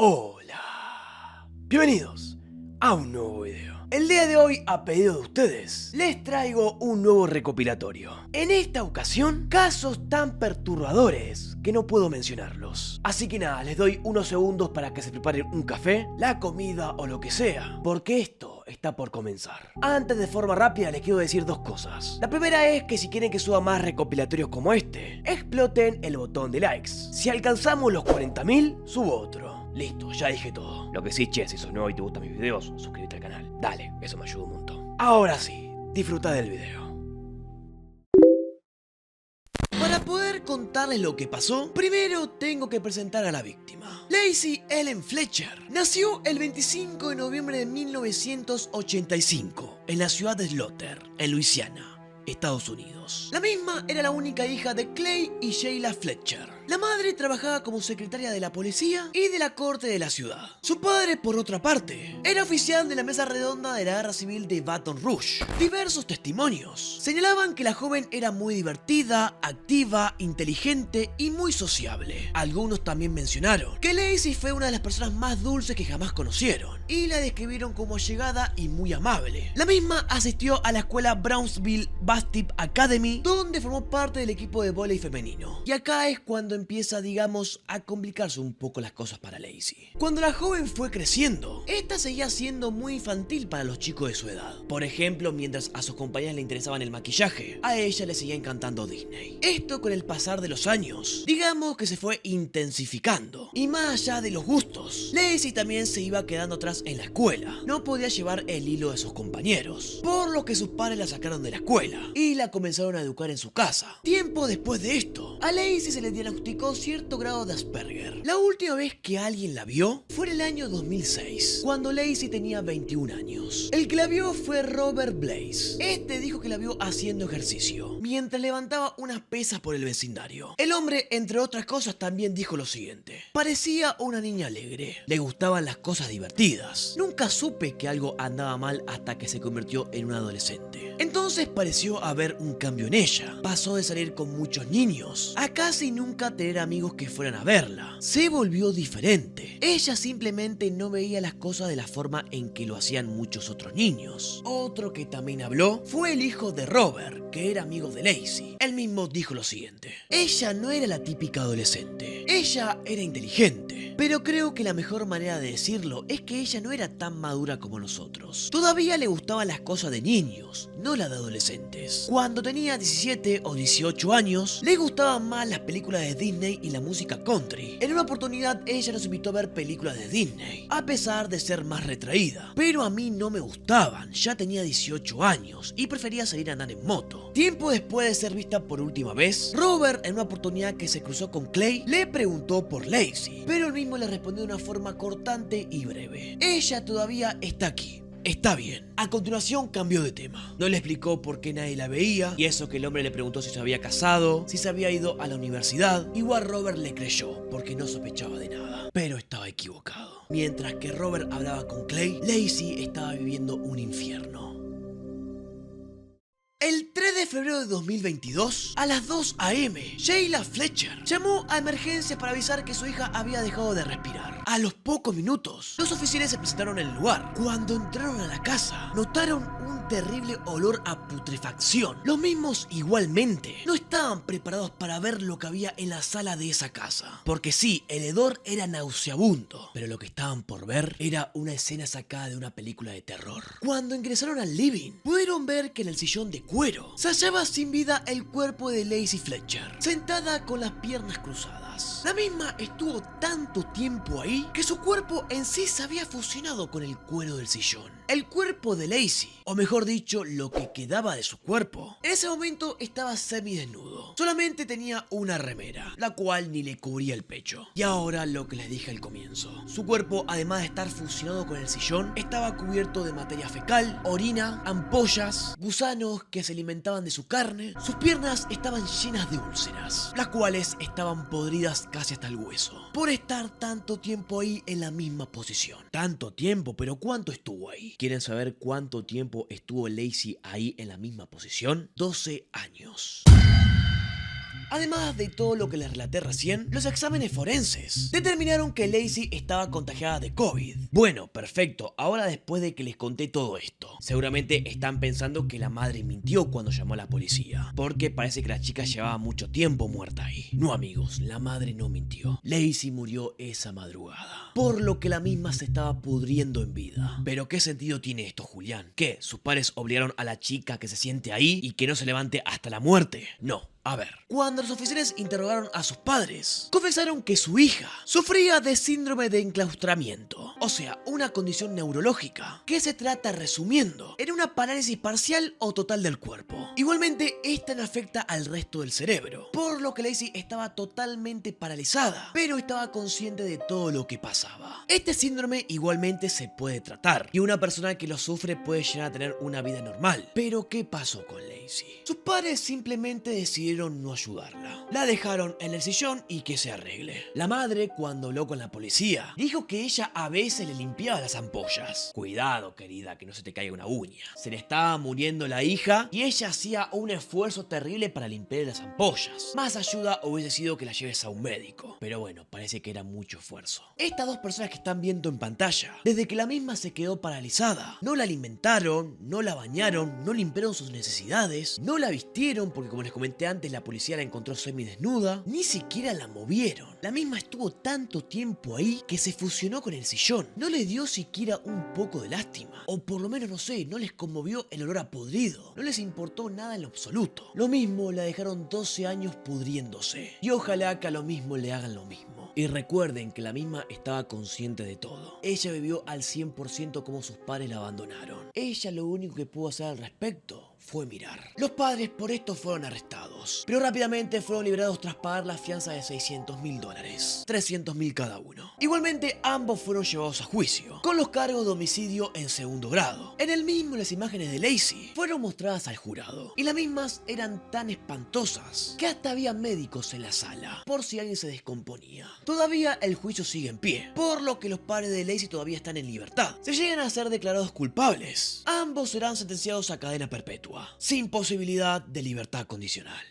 Hola, bienvenidos a un nuevo video. El día de hoy, a pedido de ustedes, les traigo un nuevo recopilatorio. En esta ocasión, casos tan perturbadores que no puedo mencionarlos. Así que nada, les doy unos segundos para que se preparen un café, la comida o lo que sea, porque esto está por comenzar. Antes, de forma rápida, les quiero decir dos cosas. La primera es que si quieren que suba más recopilatorios como este, exploten el botón de likes. Si alcanzamos los 40.000, subo otro. Listo, ya dije todo. Lo que sí, che, si sos nuevo y te gustan mis videos, suscríbete al canal. Dale, eso me ayuda un montón. Ahora sí, disfruta del video. Para poder contarles lo que pasó, primero tengo que presentar a la víctima. Lacey Ellen Fletcher nació el 25 de noviembre de 1985 en la ciudad de Slaughter, en Luisiana, Estados Unidos. La misma era la única hija de Clay y Sheila Fletcher. La madre trabajaba como secretaria de la policía y de la corte de la ciudad. Su padre, por otra parte, era oficial de la mesa redonda de la guerra civil de Baton Rouge. Diversos testimonios señalaban que la joven era muy divertida, activa, inteligente y muy sociable. Algunos también mencionaron que Lacey fue una de las personas más dulces que jamás conocieron y la describieron como allegada y muy amable. La misma asistió a la escuela Brownsville Baptist Academy, donde formó parte del equipo de vóley femenino. Y acá es cuando empieza, digamos, a complicarse un poco las cosas para Lacey. Cuando la joven fue creciendo, esta seguía siendo muy infantil para los chicos de su edad. Por ejemplo, mientras a sus compañeras le interesaban el maquillaje, a ella le seguía encantando Disney. Esto, con el pasar de los años, digamos que se fue intensificando. Y más allá de los gustos, Lacey también se iba quedando atrás en la escuela. No podía llevar el hilo de sus compañeros, por lo que sus padres la sacaron de la escuela y la comenzaron a educar en su casa. Tiempo después de esto, a Lacey se le diagnosticó cierto grado de Asperger. La última vez que alguien la vio fue en el año 2006, cuando Lacey tenía 21 años. El que la vio fue Robert Blaze. Este dijo que la vio haciendo ejercicio mientras levantaba unas pesas por el vecindario. El hombre, entre otras cosas, también dijo lo siguiente: parecía una niña alegre, le gustaban las cosas divertidas. Nunca supe que algo andaba mal hasta que se convirtió en una adolescente. Entonces pareció haber un cambio en ella. Pasó de salir con muchos niños a casi nunca tener amigos que fueran a verla. Se volvió diferente. Ella simplemente no veía las cosas de la forma en que lo hacían muchos otros niños. Otro que también habló fue el hijo de Robert, que era amigo de Lacey. Él mismo dijo lo siguiente: ella no era la típica adolescente. Ella era inteligente. Pero creo que la mejor manera de decirlo es que ella no era tan madura como nosotros. Todavía le gustaban las cosas de niños, no las de adolescentes. Cuando tenía 17 o 18 años, le gustaban más las películas de Disney y la música country. En una oportunidad ella nos invitó a ver películas de Disney, a pesar de ser más retraída. Pero a mí no me gustaban, ya tenía 18 años y prefería salir a andar en moto. Tiempo después de ser vista por última vez, Robert, en una oportunidad que se cruzó con Clay, le preguntó por Lacey, pero él mismo le respondió de una forma cortante y breve: ella todavía está aquí. Está bien. A continuación cambió de tema. No le explicó por qué nadie la veía, y eso que el hombre le preguntó si se había casado, si se había ido a la universidad. Igual Robert le creyó, porque no sospechaba de nada. Pero estaba equivocado. Mientras que Robert hablaba con Clay, Lacey estaba viviendo un infierno. El 3 de febrero de 2022, a las 2 a.m., Sheila Fletcher llamó a emergencias para avisar que su hija había dejado de respirar. A los pocos minutos, los oficiales se presentaron en el lugar. Cuando entraron a la casa, notaron un terrible olor a putrefacción. Los mismos, igualmente, no estaban preparados para ver lo que había en la sala de esa casa. Porque sí, el hedor era nauseabundo, pero lo que estaban por ver era una escena sacada de una película de terror. Cuando ingresaron al living, pudieron ver que en el sillón de cuero se hallaba sin vida el cuerpo de Lacey Fletcher, sentada con las piernas cruzadas. La misma estuvo tanto tiempo ahí que su cuerpo en sí se había fusionado con el cuero del sillón. El cuerpo de Lacey, o mejor dicho, lo que quedaba de su cuerpo, en ese momento estaba semidesnudo. Solamente tenía una remera, la cual ni le cubría el pecho. Y ahora lo que les dije al comienzo: su cuerpo, además de estar fusionado con el sillón, estaba cubierto de materia fecal, orina, ampollas, gusanos que se alimentaban de su carne. Sus piernas estaban llenas de úlceras, las cuales estaban podridas casi hasta el hueso, por estar tanto tiempo ahí en la misma posición. Tanto tiempo, pero ¿cuánto estuvo ahí? ¿Quieren saber cuánto tiempo estuvo Lacey ahí en la misma posición? 12 años. Además de todo lo que les relaté recién, los exámenes forenses determinaron que Lacey estaba contagiada de COVID. Bueno, perfecto, ahora después de que les conté todo esto, seguramente están pensando que la madre mintió cuando llamó a la policía, porque parece que la chica llevaba mucho tiempo muerta ahí. No amigos, la madre no mintió. Lacey murió esa madrugada, por lo que la misma se estaba pudriendo en vida. Pero ¿qué sentido tiene esto, Julián? ¿Qué? ¿Sus padres obligaron a la chica que se siente ahí y que no se levante hasta la muerte? No. A ver, cuando los oficiales interrogaron a sus padres, confesaron que su hija sufría de síndrome de enclaustramiento, o sea, una condición neurológica que se trata, resumiendo, en una parálisis parcial o total del cuerpo. Igualmente, esta no afecta al resto del cerebro, por lo que Lacey estaba totalmente paralizada, pero estaba consciente de todo lo que pasaba. Este síndrome igualmente se puede tratar, y una persona que lo sufre puede llegar a tener una vida normal. Pero ¿qué pasó con Lacey? Sus padres simplemente decidieron no ayudarla. La dejaron en el sillón y que se arregle. La madre, cuando habló con la policía, dijo que ella a veces le limpiaba las ampollas. Cuidado, querida, que no se te caiga una uña. Se le estaba muriendo la hija y ella hacía un esfuerzo terrible para limpiar las ampollas. Más ayuda hubiese sido que la lleves a un médico. Pero bueno, parece que era mucho esfuerzo. Estas dos personas que están viendo en pantalla, desde que la misma se quedó paralizada, no la alimentaron, no la bañaron, no limpiaron sus necesidades, no la vistieron porque, como les comenté antes, la policía la encontró semidesnuda, ni siquiera la movieron. La misma estuvo tanto tiempo ahí que se fusionó con el sillón. No le dio siquiera un poco de lástima. O por lo menos, no sé, no les conmovió el olor a podrido. No les importó nada en lo absoluto. Lo mismo, la dejaron 12 años pudriéndose. Y ojalá que a lo mismo le hagan lo mismo. Y recuerden que la misma estaba consciente de todo. Ella vivió al 100% como sus padres la abandonaron. Ella lo único que pudo hacer al respecto fue mirar. Los padres por esto fueron arrestados, pero rápidamente fueron liberados tras pagar la fianza de $600.000, 300.000 cada uno. Igualmente, ambos fueron llevados a juicio, con los cargos de homicidio en segundo grado. En el mismo, las imágenes de Lacey fueron mostradas al jurado, y las mismas eran tan espantosas que hasta había médicos en la sala, por si alguien se descomponía. Todavía el juicio sigue en pie, por lo que los padres de Lacey todavía están en libertad. Si llegan a ser declarados culpables, ambos serán sentenciados a cadena perpetua, sin posibilidad de libertad condicional.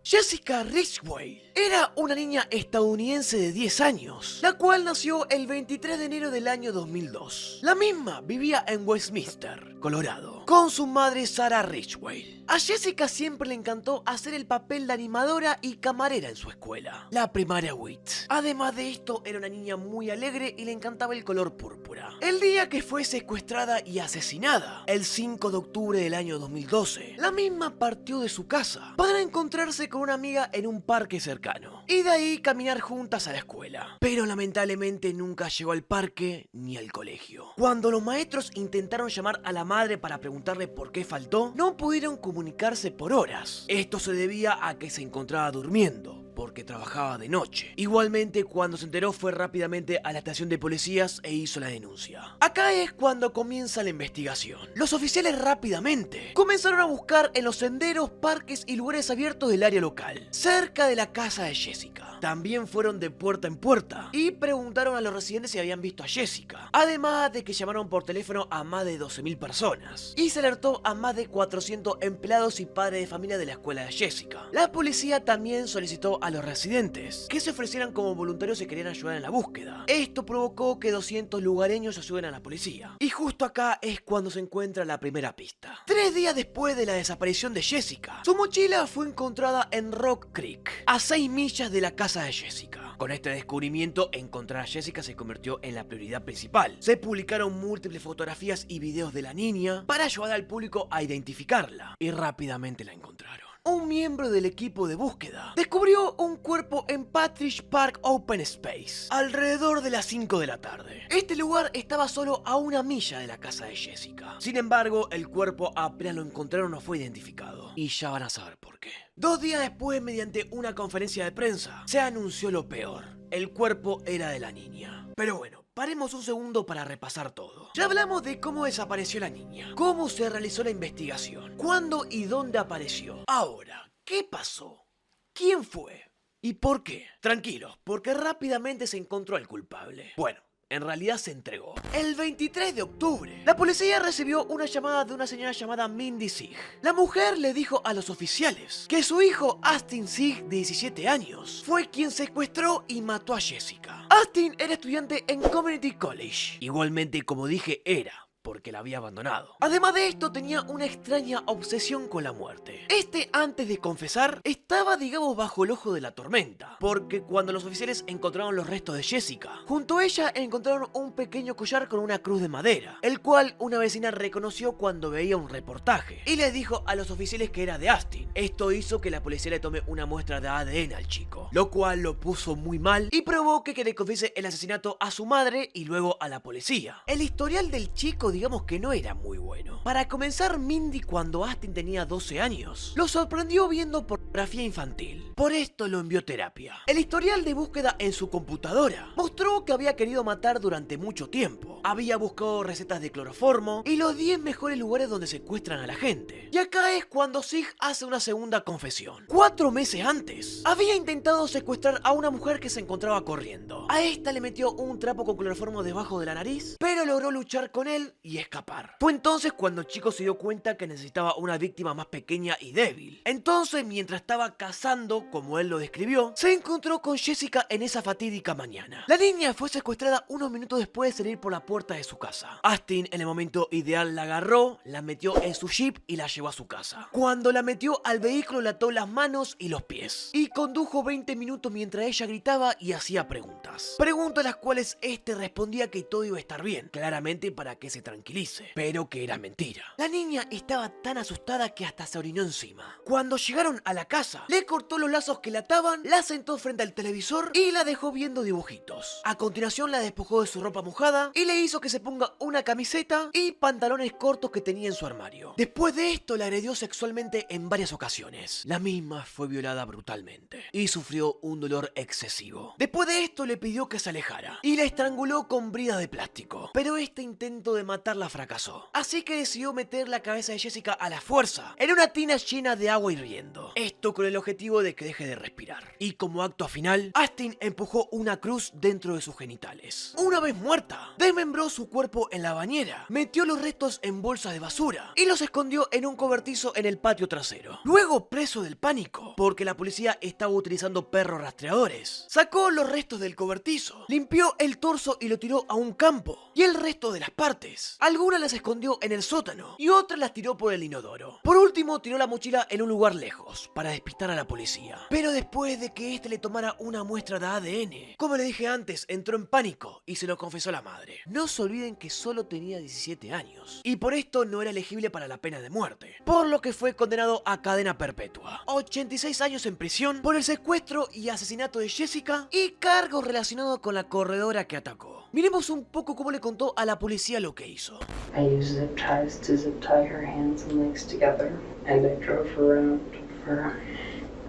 Jessica Ridgway era una niña estadounidense de 10 años, la cual nació el 23 de enero del año 2002. La misma vivía en Westminster, Colorado, con su madre Sarah Ridgway. A Jessica siempre le encantó hacer el papel de animadora y camarera en su escuela, la primaria Witt. Además de esto, era una niña muy alegre y le encantaba el color púrpura. El día que fue secuestrada y asesinada, el 5 de octubre del año 2012, la misma partió de su casa para encontrarse con una amiga en un parque cercano y de ahí caminar juntas a la escuela. Pero lamentablemente nunca llegó al parque ni al colegio. Cuando los maestros intentaron llamar a la madre para preguntarle por qué faltó, no pudieron comunicarse por horas. Esto se debía a que se encontraba durmiendo, porque trabajaba de noche. Igualmente, cuando se enteró, fue rápidamente a la estación de policías e hizo la denuncia. Acá es cuando comienza la investigación. Los oficiales rápidamente comenzaron a buscar en los senderos, parques y lugares abiertos del área local, cerca de la casa de Jessica. También fueron de puerta en puerta y preguntaron a los residentes si habían visto a Jessica. Además de que llamaron por teléfono a más de 12.000 personas y se alertó a más de 400 empleados y padres de familia de la escuela de Jessica. La policía también solicitó a los residentes que se ofrecieran como voluntarios si querían ayudar en la búsqueda. Esto provocó que 200 lugareños ayuden a la policía. Y justo acá es cuando se encuentra la primera pista. 3 días después de la desaparición de Jessica, su mochila fue encontrada en Rock Creek, a 6 millas de la casa de Jessica. Con este descubrimiento, encontrar a Jessica se convirtió en la prioridad principal. Se publicaron múltiples fotografías y videos de la niña para ayudar al público a identificarla, y rápidamente la encontraron. Un miembro del equipo de búsqueda descubrió un cuerpo en Patrick Park Open Space alrededor de las 5 de la tarde. Este lugar estaba solo a 1 milla de la casa de Jessica. Sin embargo, el cuerpo apenas lo encontraron no fue identificado. Y ya van a saber por qué. 2 días después, mediante una conferencia de prensa, se anunció lo peor. El cuerpo era de la niña. Pero bueno, paremos un segundo para repasar todo. Ya hablamos de cómo desapareció la niña, cómo se realizó la investigación, cuándo y dónde apareció. Ahora, ¿qué pasó? ¿Quién fue? ¿Y por qué? Tranquilos, porque rápidamente se encontró al culpable. Bueno, En realidad se entregó. El 23 de octubre, la policía recibió una llamada de una señora llamada Mindy Sieg. La mujer le dijo a los oficiales que su hijo Austin Sieg, de 17 años, fue quien secuestró y mató a Jessica. Austin era estudiante en Community College. Igualmente, como dije, era, porque la había abandonado. Además de esto, tenía una extraña obsesión con la muerte. Antes de confesar, estaba, digamos, bajo el ojo de la tormenta, porque cuando los oficiales encontraron los restos de Jessica, junto a ella encontraron un pequeño collar con una cruz de madera, el cual una vecina reconoció cuando veía un reportaje, y le dijo a los oficiales que era de Austin. Esto hizo que la policía le tome una muestra de ADN al chico, lo cual lo puso muy mal y provoque que le confiese el asesinato a su madre y luego a la policía. El historial del chico, digamos que no era muy bueno. Para comenzar, Mindy, cuando Austin tenía 12 años, lo sorprendió viendo pornografía infantil. Por esto lo envió a terapia. El historial de búsqueda en su computadora mostró que había querido matar durante mucho tiempo. Había buscado recetas de cloroformo y los 10 mejores lugares donde secuestran a la gente. Y acá es cuando Sieg hace una segunda confesión. 4 meses antes, había intentado secuestrar a una mujer que se encontraba corriendo. A esta le metió un trapo con cloroformo debajo de la nariz, pero logró luchar con él y escapar. Fue entonces cuando el chico se dio cuenta que necesitaba una víctima más pequeña y débil. Entonces, mientras estaba cazando, como él lo describió, se encontró con Jessica en esa fatídica mañana. La niña fue secuestrada unos minutos después de salir por la puerta de su casa. Austin, en el momento ideal, la agarró, la metió en su jeep y la llevó a su casa. Cuando la metió al vehículo, le ató las manos y los pies y condujo 20 minutos mientras ella gritaba y hacía preguntas. Preguntas a las cuales respondía que todo iba a estar bien, claramente para que se tranquilice, pero que era mentira. La niña estaba tan asustada que hasta se orinó encima. Cuando llegaron a la casa, le cortó los lazos que la ataban, la sentó frente al televisor y la dejó viendo dibujitos. A continuación, la despojó de su ropa mojada y le hizo que se ponga una camiseta y pantalones cortos que tenía en su armario. Después de esto, la agredió sexualmente en varias ocasiones. La misma fue violada brutalmente y sufrió un dolor excesivo. Después de esto, le pidió que se alejara y la estranguló con bridas de plástico, pero este intento de matarla fracasó. Así que decidió meter la cabeza de Jessica a la fuerza en una tina llena de agua hirviendo. Esto con el objetivo de que deje de respirar. Y como acto final, Austin empujó una cruz dentro de sus genitales. Una vez muerta, desmembró su cuerpo en la bañera, metió los restos en bolsas de basura y los escondió en un cobertizo en el patio trasero. Luego, preso del pánico, porque la policía estaba utilizando perros rastreadores, sacó los restos del cobertizo, limpió el torso y lo tiró a un campo, y el resto de las partes, algunas las escondió en el sótano y otras las tiró por el inodoro. Por último, tiró la mochila en un lugar lejos para despistar a la policía. Pero después de que le tomara una muestra de ADN, como le dije antes, entró en pánico y se lo confesó a la madre. No se olviden que solo tenía 17 años y por esto no era elegible para la pena de muerte, por lo que fue condenado a cadena perpetua, 86 años en prisión por el secuestro y asesinato de Jessica y cargos relacionados con la corredora que atacó. Miremos un poco cómo le contó a la policía lo que hizo. I used zip ties to zip tie her hands and legs together, and I drove her around for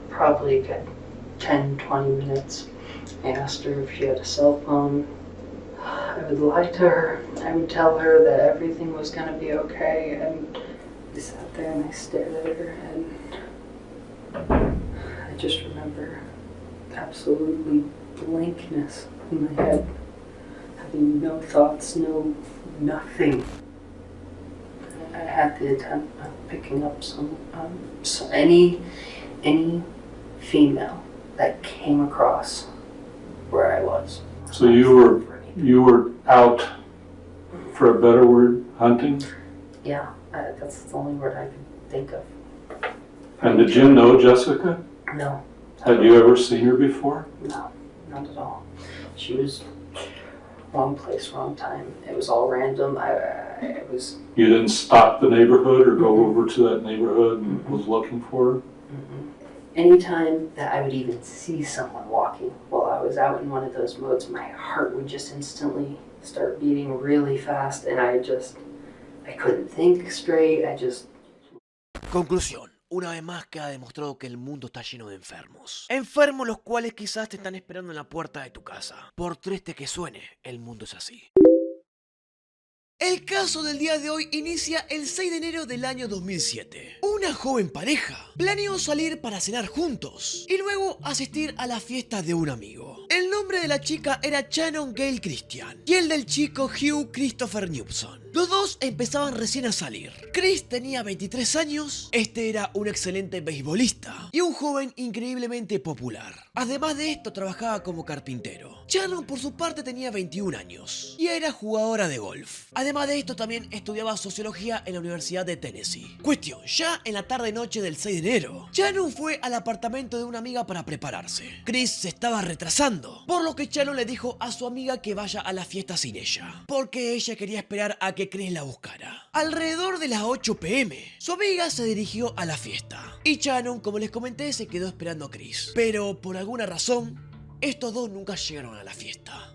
probably a good 10-20 minutes. I asked her if she had a cell phone. I would lie to her. I would tell her that everything was going to be okay, and I sat there and I stared at her, and I just remember absolutely blankness in my head, having no thoughts, no nothing. I had the intent of picking up any female that came across where I was. So you were out, for a better word, hunting? Yeah, that's the only word I could think of. And did you know Jessica? No. Had you ever seen her before? No, not at all. She was wrong place, wrong time. It was all random. It was. You didn't stop the neighborhood or go over to that neighborhood and was looking for her? Anytime that I would even see someone walking while I was out in one of those modes, my heart would just instantly start beating really fast, and I couldn't think straight. Conclusión. Una vez más queda demostrado que el mundo está lleno de enfermos. Enfermos los cuales quizás te están esperando en la puerta de tu casa. Por triste que suene, el mundo es así. El caso del día de hoy inicia el 6 de enero del año 2007. Una joven pareja planeó salir para cenar juntos y luego asistir a la fiesta de un amigo. El nombre nombre de la chica era Shannon Gale Christian y el del chico Hugh Christopher Newson. Los dos empezaban recién a salir. Chris tenía 23 años, este era un excelente beisbolista y un joven increíblemente popular. Además de esto, trabajaba como carpintero. Shannon, por su parte, tenía 21 años y era jugadora de golf. Además de esto, también estudiaba sociología en la Universidad de Tennessee. Cuestión, ya en la tarde-noche del 6 de enero, Shannon fue al apartamento de una amiga para prepararse. Chris se estaba retrasando, por lo que Shannon le dijo a su amiga que vaya a la fiesta sin ella, porque ella quería esperar a que Chris la buscara. Alrededor de las 8 p.m., su amiga se dirigió a la fiesta y Shannon, como les comenté, se quedó esperando a Chris. Pero por alguna razón, estos dos nunca llegaron a la fiesta.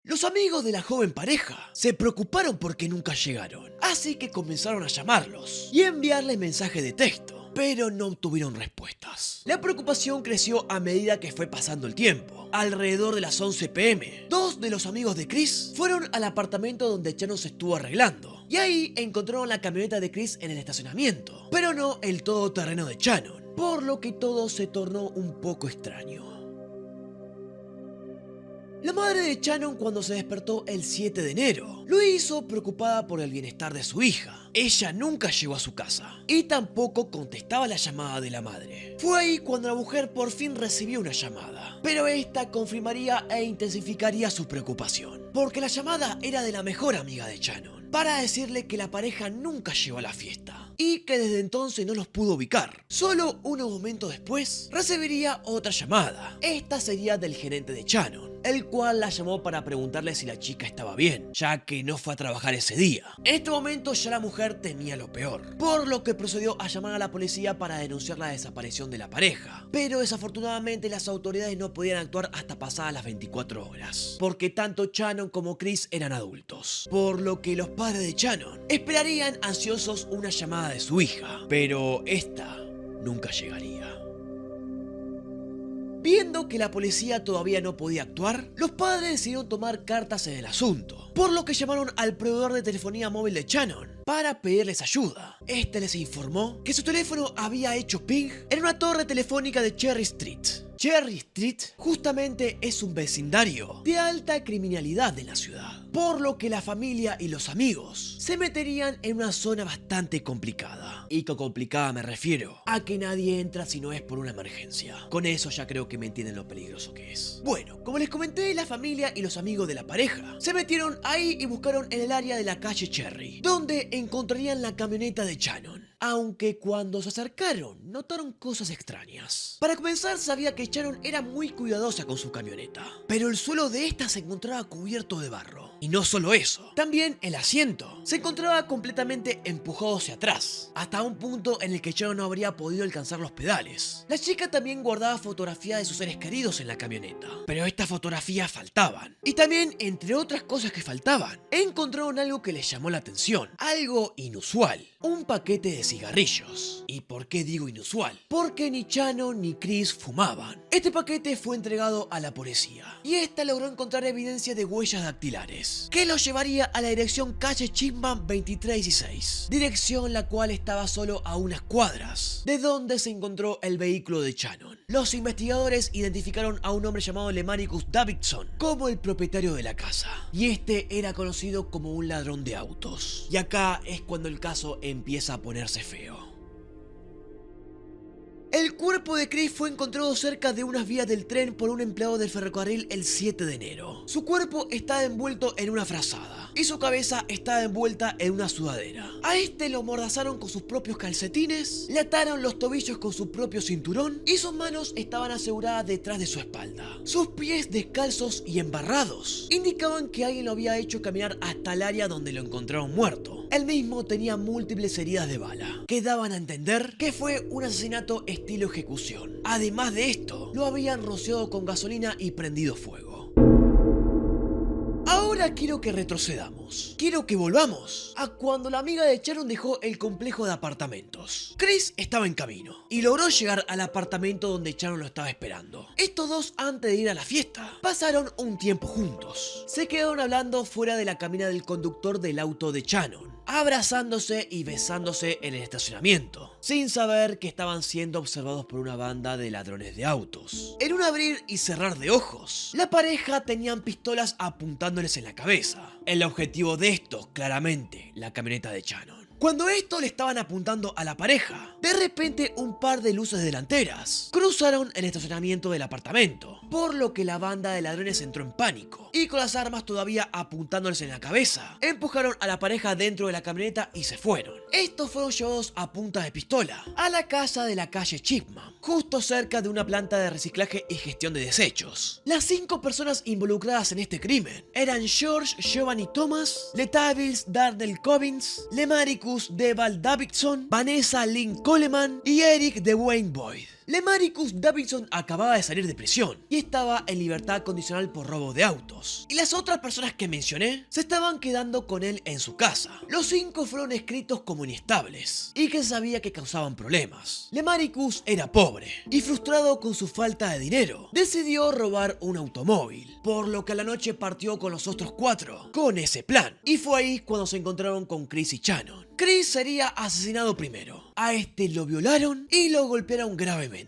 Los amigos de la joven pareja se preocuparon porque nunca llegaron, así que comenzaron a llamarlos y enviarles mensajes de texto, pero no obtuvieron respuestas. La preocupación creció a medida que fue pasando el tiempo. Alrededor de las 11 p.m., dos de los amigos de Chris fueron al apartamento donde Shannon se estuvo arreglando, y ahí encontraron la camioneta de Chris en el estacionamiento, pero no el todoterreno de Shannon, por lo que todo se tornó un poco extraño. La madre de Shannon, cuando se despertó el 7 de enero, lo hizo preocupada por el bienestar de su hija. Ella nunca llegó a su casa y tampoco contestaba la llamada de la madre. Fue ahí cuando la mujer por fin recibió una llamada, pero esta confirmaría e intensificaría su preocupación, porque la llamada era de la mejor amiga de Shannon, para decirle que la pareja nunca llegó a la fiesta y que desde entonces no los pudo ubicar. Solo unos momentos después recibiría otra llamada. Esta sería del gerente de Shannon, el cual la llamó para preguntarle si la chica estaba bien, ya que no fue a trabajar ese día. En este momento ya la mujer temía lo peor, por lo que procedió a llamar a la policía para denunciar la desaparición de la pareja. Pero desafortunadamente las autoridades no podían actuar hasta pasadas las 24 horas, porque tanto Shannon como Chris eran adultos, por lo que los padres de Shannon esperarían ansiosos una llamada de su hija, pero esta nunca llegaría. Viendo que la policía todavía no podía actuar, los padres decidieron tomar cartas en el asunto, por lo que llamaron al proveedor de telefonía móvil de Shannon para pedirles ayuda. Este les informó que su teléfono había hecho ping en una torre telefónica de Cherry Street. Cherry Street justamente es un vecindario de alta criminalidad en la ciudad, por lo que la familia y los amigos se meterían en una zona bastante complicada. Y con complicada me refiero a que nadie entra si no es por una emergencia. Con eso ya creo que me entienden lo peligroso que es. Bueno, como les comenté, la familia y los amigos de la pareja se metieron ahí y buscaron en el área de la calle Cherry, donde encontrarían la camioneta de Shannon. Aunque cuando se acercaron, notaron cosas extrañas. Para comenzar, sabía que Shannon era muy cuidadosa con su camioneta, pero el suelo de esta se encontraba cubierto de barro. Y no solo eso, también el asiento se encontraba completamente empujado hacia atrás, hasta un punto en el que Shannon no habría podido alcanzar los pedales. La chica también guardaba fotografías de sus seres queridos en la camioneta, pero estas fotografías faltaban. Y también, entre otras cosas que faltaban, encontraron algo que les llamó la atención, algo inusual, un paquete de cigarrillos. ¿Y por qué digo inusual? Porque ni Shannon ni Chris fumaban. Este paquete fue entregado a la policía y esta logró encontrar evidencia de huellas dactilares, que los llevaría a la dirección calle Chimban 2316, dirección la cual estaba solo a unas cuadras de donde se encontró el vehículo de Shannon. Los investigadores identificaron a un hombre llamado Lemaricus Davidson como el propietario de la casa, y este era conocido como un ladrón de autos. Y acá es cuando el caso empieza a ponerse feo. El cuerpo de Chris fue encontrado cerca de unas vías del tren por un empleado del ferrocarril el 7 de enero. Su cuerpo estaba envuelto en una frazada y su cabeza estaba envuelta en una sudadera. A este lo amordazaron con sus propios calcetines, le ataron los tobillos con su propio cinturón y sus manos estaban aseguradas detrás de su espalda. Sus pies descalzos y embarrados indicaban que alguien lo había hecho caminar hasta el área donde lo encontraron muerto. Él mismo tenía múltiples heridas de bala, que daban a entender que fue un asesinato estilo ejecución. Además de esto, lo habían rociado con gasolina y prendido fuego. Ahora quiero que retrocedamos. Quiero que volvamos a cuando la amiga de Shannon dejó el complejo de apartamentos. Chris estaba en camino y logró llegar al apartamento donde Shannon lo estaba esperando. Estos dos, antes de ir a la fiesta, pasaron un tiempo juntos. Se quedaron hablando fuera de la cabina del conductor del auto de Shannon. abrazándose y besándose en el estacionamiento, sin saber que estaban siendo observados por una banda de ladrones de autos. En un abrir y cerrar de ojos, la pareja tenían pistolas apuntándoles en la cabeza. El objetivo de estos, claramente, la camioneta de Shannon. Cuando esto le estaban apuntando a la pareja, de repente un par de luces delanteras cruzaron el estacionamiento del apartamento, por lo que la banda de ladrones entró en pánico y con las armas todavía apuntándoles en la cabeza, empujaron a la pareja dentro de la camioneta y se fueron. Estos fueron llevados a punta de pistola a la casa de la calle Chipman, justo cerca de una planta de reciclaje y gestión de desechos. Las 5 personas involucradas en este crimen eran George Giovanni Thomas, Letavius Darnell Cobbins, Lemaricus Deval Davidson, Vanessa Lynn Coleman y Eric DeWayne Boyd. Lemaricus Davidson acababa de salir de prisión y estaba en libertad condicional por robo de autos. Y las otras personas que mencioné se estaban quedando con él en su casa. Los 5 fueron escritos como inestables y que sabía que causaban problemas. Lemaricus era pobre y frustrado con su falta de dinero, decidió robar un automóvil, por lo que a la noche partió con los otros 4 con ese plan. Y fue ahí cuando se encontraron con Chris y Shannon. Chris sería asesinado primero. A este lo violaron y lo golpearon gravemente.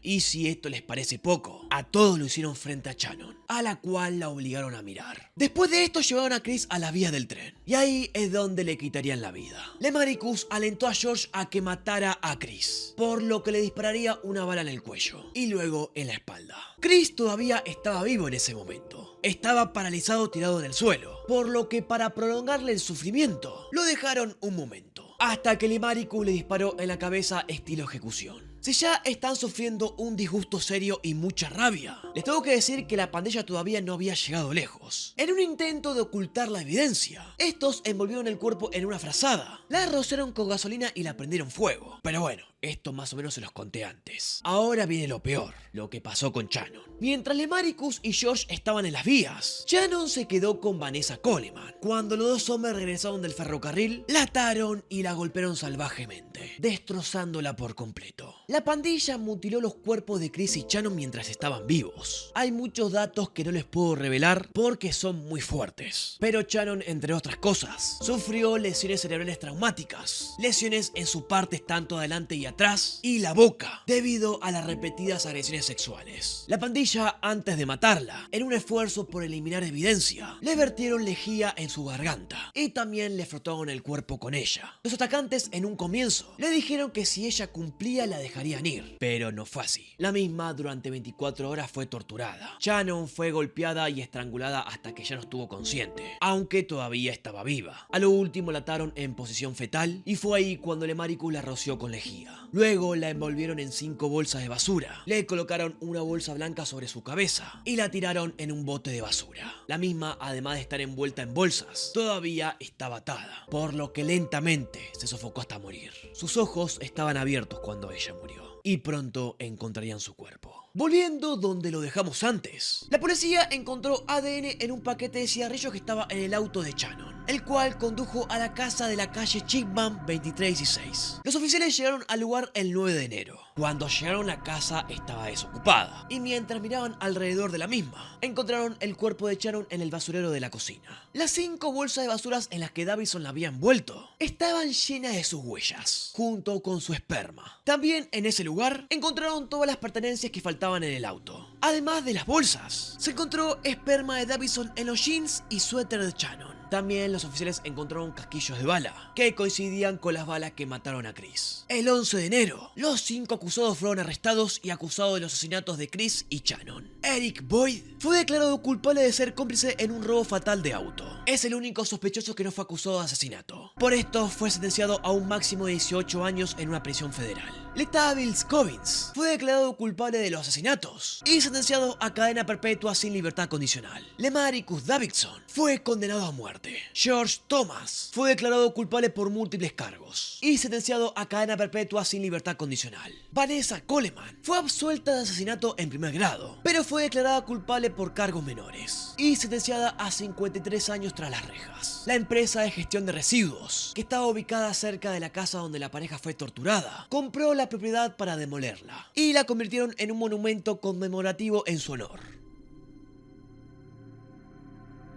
Y si esto les parece poco, a todos lo hicieron frente a Shannon, a la cual la obligaron a mirar. Después de esto llevaron a Chris a la vía del tren, y ahí es donde le quitarían la vida. Lemaricus alentó a George a que matara a Chris, por lo que le dispararía una bala en el cuello y luego en la espalda. Chris todavía estaba vivo en ese momento. Estaba paralizado tirado en el suelo, por lo que para prolongarle el sufrimiento, lo dejaron un momento, hasta que Lemaricus le disparó en la cabeza estilo ejecución. Si ya están sufriendo un disgusto serio y mucha rabia, les tengo que decir que la pandilla todavía no había llegado lejos. En un intento de ocultar la evidencia, estos envolvieron el cuerpo en una frazada, la rociaron con gasolina y la prendieron fuego. Pero bueno, esto más o menos se los conté antes. Ahora viene lo peor, lo que pasó con Shannon. Mientras Lemaricus y George estaban en las vías, Shannon se quedó con Vanessa Coleman. Cuando los 2 hombres regresaron del ferrocarril, la ataron y la golpearon salvajemente, destrozándola por completo. La pandilla mutiló los cuerpos de Chris y Shannon mientras estaban vivos. Hay muchos datos que no les puedo revelar porque son muy fuertes. Pero Shannon, entre otras cosas, sufrió lesiones cerebrales traumáticas, lesiones en su parte tanto adelante y atrás y la boca, debido a las repetidas agresiones sexuales. La pandilla, antes de matarla, en un esfuerzo por eliminar evidencia, le vertieron lejía en su garganta y también le frotaron el cuerpo con ella. Los atacantes en un comienzo le dijeron que si ella cumplía la dejarían ir, pero no fue así. La misma durante 24 horas fue torturada. Shannon fue golpeada y estrangulada hasta que ya no estuvo consciente, aunque todavía estaba viva. A lo último la ataron en posición fetal y fue ahí cuando Lemaricus la roció con lejía. Luego la envolvieron en 5 bolsas de basura, le colocaron una bolsa blanca sobre su cabeza y la tiraron en un bote de basura. La misma, además de estar envuelta en bolsas, todavía estaba atada, por lo que lentamente se sofocó hasta morir. Sus ojos estaban abiertos cuando ella murió y pronto encontrarían su cuerpo. Volviendo donde lo dejamos antes, la policía encontró ADN en un paquete de cigarrillos que estaba en el auto de Shannon, el cual condujo a la casa de la calle Chipman 2316. Los oficiales llegaron al lugar el 9 de enero. Cuando llegaron, la casa estaba desocupada y mientras miraban alrededor de la misma, encontraron el cuerpo de Shannon en el basurero de la cocina. Las 5 bolsas de basuras en las que Davidson la había envuelto estaban llenas de sus huellas, junto con su esperma. También en ese lugar encontraron todas las pertenencias que faltaban en el auto. Además de las bolsas, se encontró esperma de Davidson en los jeans y suéter de Shannon. También los oficiales encontraron casquillos de bala, que coincidían con las balas que mataron a Chris. El 11 de enero, los 5 acusados fueron arrestados y acusados de los asesinatos de Chris y Shannon. Eric Boyd fue declarado culpable de ser cómplice en un robo fatal de auto. Es el único sospechoso que no fue acusado de asesinato. Por esto fue sentenciado a un máximo de 18 años en una prisión federal. Letavius Cobbins fue declarado culpable de los asesinatos y sentenciado a cadena perpetua sin libertad condicional. Lemaricus Davidson fue condenado a muerte. George Thomas fue declarado culpable por múltiples cargos y sentenciado a cadena perpetua sin libertad condicional. Vanessa Coleman fue absuelta de asesinato en primer grado, pero fue declarada culpable por cargos menores y sentenciada a 53 años tras las rejas. La empresa de gestión de residuos, que estaba ubicada cerca de la casa donde la pareja fue torturada, compró la propiedad para demolerla y la convirtieron en un monumento conmemorativo en su honor.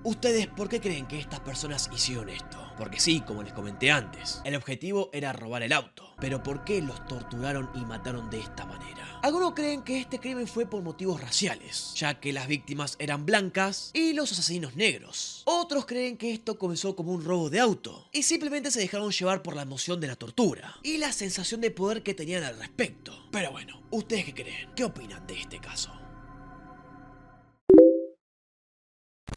¿Ustedes por qué creen que estas personas hicieron esto? Porque sí, como les comenté antes, el objetivo era robar el auto. Pero ¿por qué los torturaron y mataron de esta manera? Algunos creen que este crimen fue por motivos raciales, ya que las víctimas eran blancas y los asesinos negros. Otros creen que esto comenzó como un robo de auto y simplemente se dejaron llevar por la emoción de la tortura y la sensación de poder que tenían al respecto. Pero bueno, ¿ustedes qué creen? ¿Qué opinan de este caso?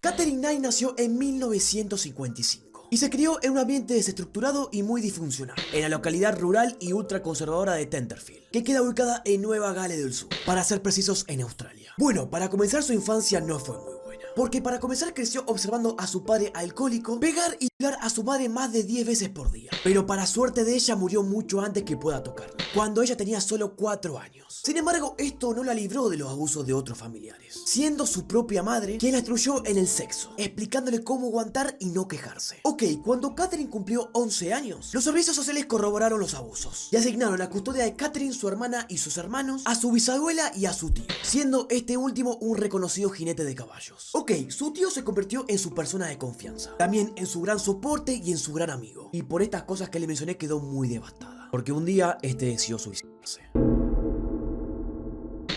Katherine Knight nació en 1955 y se crió en un ambiente desestructurado y muy disfuncional, en la localidad rural y ultraconservadora de Tenterfield, que queda ubicada en Nueva Gales del Sur, para ser precisos en Australia. Bueno, para comenzar su infancia no fue muy buena, porque para comenzar creció observando a su padre alcohólico pegar y violar a su madre más de 10 veces por día, pero para suerte de ella murió mucho antes que pueda tocarla, cuando ella tenía solo 4 años. Sin embargo, esto no la libró de los abusos de otros familiares, siendo su propia madre quien la instruyó en el sexo, explicándole cómo aguantar y no quejarse. Ok, cuando Katherine cumplió 11 años, los servicios sociales corroboraron los abusos y asignaron la custodia de Katherine, su hermana y sus hermanos a su bisabuela y a su tío, siendo este último un reconocido jinete de caballos. Ok, su tío se convirtió en su persona de confianza, también en su gran soporte y en su gran amigo, y por estas cosas que le mencioné quedó muy devastada, porque un día decidió suicidarse.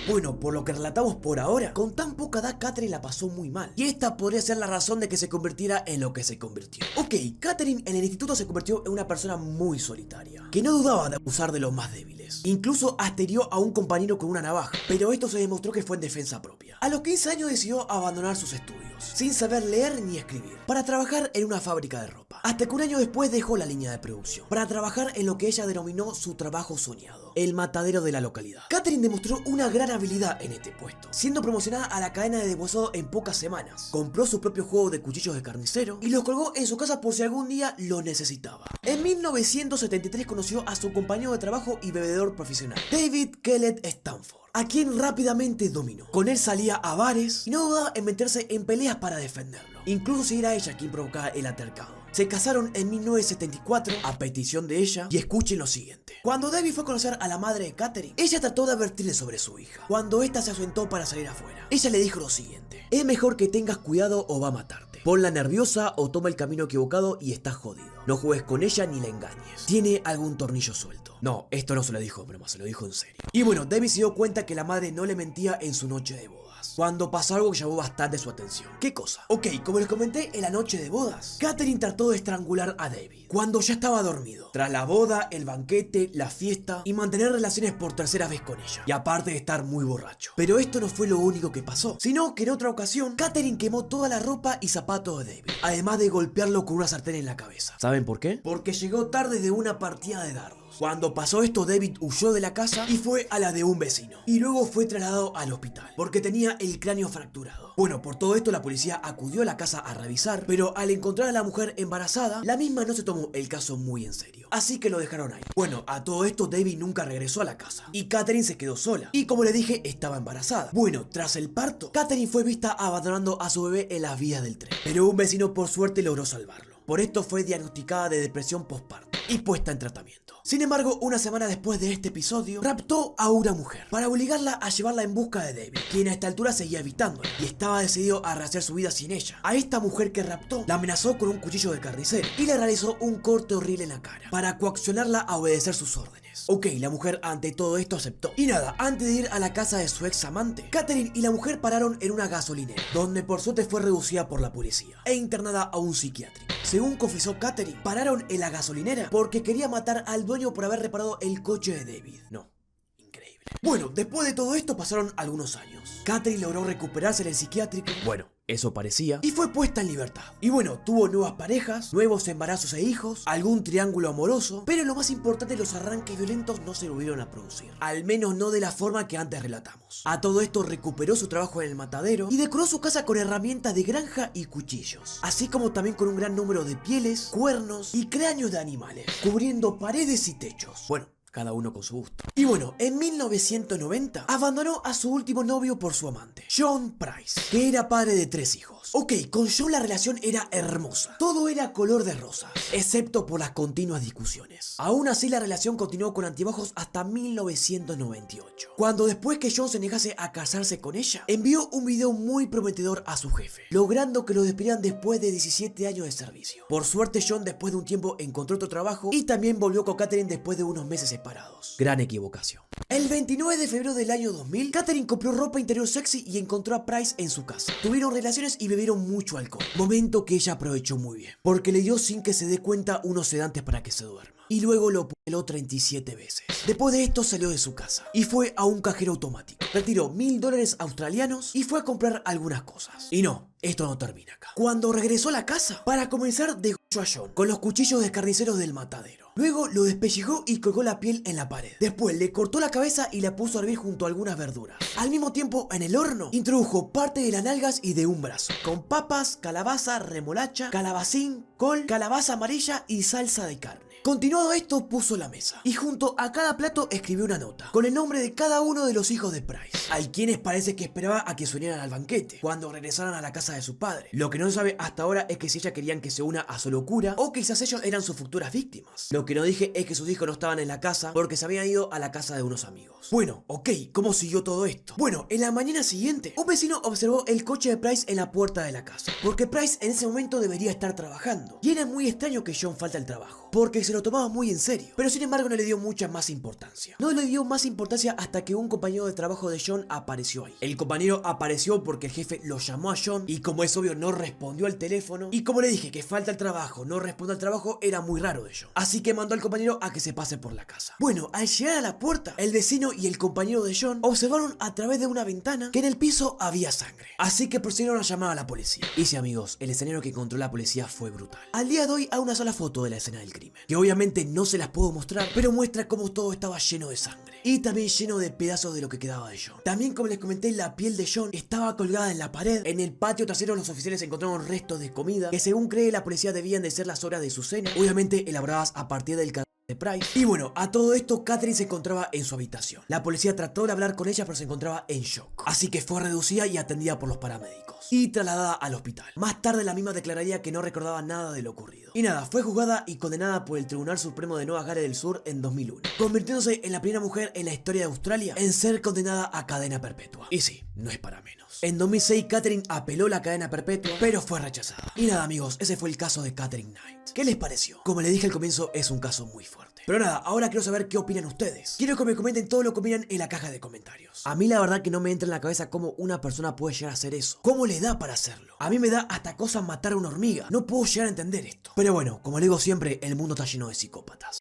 Bueno, por lo que relatamos por ahora, con tan poca edad Katherine la pasó muy mal, y esta podría ser la razón de que se convirtiera en lo que se convirtió. Ok, Katherine en el instituto se convirtió en una persona muy solitaria, que no dudaba de abusar de los más débiles. Incluso hasta hirió a un compañero con una navaja, pero esto se demostró que fue en defensa propia. A los 15 años decidió abandonar sus estudios, sin saber leer ni escribir, para trabajar en una fábrica de ropa. Hasta que un año después dejó la línea de producción, para trabajar en lo que ella denominó su trabajo soñado, el matadero de la localidad. Katherine demostró una gran habilidad en este puesto, siendo promocionada a la cadena de deshuesado en pocas semanas. Compró su propio juego de cuchillos de carnicero y los colgó en su casa por si algún día lo necesitaba. En 1973 conoció a su compañero de trabajo y bebedor profesional, David Kellett Stanford, a quien rápidamente dominó. Con él salía a bares y no dudaba en meterse en peleas para defenderlo, incluso si era ella quien provocaba el altercado. Se casaron en 1974 a petición de ella, y escuchen lo siguiente. Cuando David fue a conocer a la madre de Katherine, ella trató de advertirle sobre su hija. Cuando esta se ausentó para salir afuera, ella le dijo lo siguiente: es mejor que tengas cuidado o va a matarte. Ponla nerviosa o toma el camino equivocado y estás jodido. No juegues con ella ni la engañes. Tiene algún tornillo suelto. No, esto no se lo dijo en broma, se lo dijo en serio. Y bueno, David se dio cuenta que la madre no le mentía en su noche de bodas, cuando pasó algo que llamó bastante su atención. ¿Qué cosa? Ok, como les comenté, en la noche de bodas, Katherine trató de estrangular a David cuando ya estaba dormido, tras la boda, el banquete, la fiesta y mantener relaciones por tercera vez con ella, y aparte de estar muy borracho. Pero esto no fue lo único que pasó, sino que en otra ocasión Katherine quemó toda la ropa y zapatos de David, además de golpearlo con una sartén en la cabeza. ¿Saben por qué? Porque llegó tarde de una partida de dardos. Cuando pasó esto, David huyó de la casa y fue a la de un vecino, y luego fue trasladado al hospital porque tenía el cráneo fracturado. Bueno, por todo esto la policía acudió a la casa a revisar, pero al encontrar a la mujer embarazada, la misma no se tomó el caso muy en serio, así que lo dejaron ahí. Bueno, a todo esto David nunca regresó a la casa y Katherine se quedó sola, y como le dije, estaba embarazada. Bueno, tras el parto, Katherine fue vista abandonando a su bebé en las vías del tren, pero un vecino por suerte logró salvarlo. Por esto fue diagnosticada de depresión postparto y puesta en tratamiento. Sin embargo, una semana después de este episodio, raptó a una mujer para obligarla a llevarla en busca de David, quien a esta altura seguía evitándola y estaba decidido a rehacer su vida sin ella. A esta mujer que raptó, la amenazó con un cuchillo de carnicero y le realizó un corte horrible en la cara para coaccionarla a obedecer sus órdenes. Ok, la mujer ante todo esto aceptó. Y nada, antes de ir a la casa de su ex amante, Katherine y la mujer pararon en una gasolinera, donde por suerte fue reducida por la policía e internada a un psiquiátrico. Según confesó Katherine, pararon en la gasolinera porque quería matar al dueño por haber reparado el coche de David. No, increíble. Bueno, después de todo esto pasaron algunos años. Katherine logró recuperarse en el psiquiátrico. Bueno, eso parecía. Y fue puesta en libertad. Y bueno, tuvo nuevas parejas, nuevos embarazos e hijos, algún triángulo amoroso, pero lo más importante, los arranques violentos no se volvieron a producir. Al menos no de la forma que antes relatamos. A todo esto recuperó su trabajo en el matadero y decoró su casa con herramientas de granja y cuchillos, así como también con un gran número de pieles, cuernos y cráneos de animales, cubriendo paredes y techos. Bueno, cada uno con su gusto. Y bueno, en 1990 abandonó a su último novio por su amante, John Price, que era padre de 3 hijos. Ok, con John la relación era hermosa. Todo era color de rosa, excepto por las continuas discusiones. Aún así, la relación continuó con altibajos hasta 1998. Cuando después que John se negase a casarse con ella, envió un video muy prometedor a su jefe, logrando que lo despidieran después de 17 años de servicio. Por suerte, John después de un tiempo encontró otro trabajo y también volvió con Catherine después de unos meses separados. Gran equivocación. El 29 de febrero del año 2000, Catherine compró ropa interior sexy y encontró a Price en su casa. Tuvieron relaciones y bebieron mucho alcohol, momento que ella aprovechó muy bien, porque le dio sin que se dé cuenta unos sedantes para que se duerma. Y luego lo peló 37 veces. Después de esto salió de su casa y fue a un cajero automático. Retiró $1000 australianos y fue a comprar algunas cosas. Y no, esto no termina acá. Cuando regresó a la casa, para comenzar degolló a John con los cuchillos de carniceros del matadero. Luego lo despellejó y colgó la piel en la pared. Después le cortó la cabeza y la puso a hervir junto a algunas verduras. Al mismo tiempo, en el horno, introdujo parte de las nalgas y de un brazo, con papas, calabaza, remolacha, calabacín, col, calabaza amarilla y salsa de carne. Continuado esto, puso la mesa y junto a cada plato escribió una nota con el nombre de cada uno de los hijos de Price, a quienes parece que esperaba a que se unieran al banquete cuando regresaran a la casa de su padre. Lo que no se sabe hasta ahora es que si ella querían que se una a su locura o quizás ellos eran sus futuras víctimas. Lo que no dije es que sus hijos no estaban en la casa porque se habían ido a la casa de unos amigos. Bueno, ok, ¿cómo siguió todo esto? Bueno, en la mañana siguiente, un vecino observó el coche de Price en la puerta de la casa, porque Price en ese momento debería estar trabajando. Y era muy extraño que John falte al trabajo, porque se lo tomaba muy en serio, pero sin embargo no le dio mucha más importancia. No le dio más importancia hasta que un compañero de trabajo de John apareció ahí. El compañero apareció porque el jefe lo llamó a John y como es obvio no respondió al teléfono, y como le dije que falta el trabajo, no responde al trabajo, era muy raro de John. Así que mandó al compañero a que se pase por la casa. Bueno, al llegar a la puerta, el vecino y el compañero de John observaron a través de una ventana que en el piso había sangre. Así que procedieron a llamar a la policía. Y sí, amigos, el escenario que encontró la policía fue brutal. Al día de hoy hay una sola foto de la escena del crimen, que obviamente no se las puedo mostrar, pero muestra cómo todo estaba lleno de sangre y también lleno de pedazos de lo que quedaba de John. También, como les comenté, la piel de John estaba colgada en la pared. En el patio trasero los oficiales encontraron restos de comida que, según cree la policía, debían de ser las horas de su cena, obviamente elaboradas a partir del cadáver de Price. Y bueno, a todo esto Catherine se encontraba en su habitación. La policía trató de hablar con ella, pero se encontraba en shock, así que fue reducida y atendida por los paramédicos y trasladada al hospital. Más tarde la misma declararía que no recordaba nada de lo ocurrido. Y nada, fue juzgada y condenada por el Tribunal Supremo de Nueva Gales del Sur en 2001, convirtiéndose en la primera mujer en la historia de Australia en ser condenada a cadena perpetua. Y sí, no es para menos. En 2006 Catherine apeló la cadena perpetua, pero fue rechazada. Y nada, amigos, ese fue el caso de Catherine Knight. ¿Qué les pareció? Como les dije al comienzo, es un caso muy fuerte. Pero nada, ahora quiero saber qué opinan ustedes. Quiero que me comenten todo lo que opinan en la caja de comentarios. A mí la verdad que no me entra en la cabeza cómo una persona puede llegar a hacer eso. ¿Cómo le da para hacerlo? A mí me da hasta cosa matar a una hormiga. No puedo llegar a entender esto. Pero bueno, como le digo siempre, el mundo está lleno de psicópatas.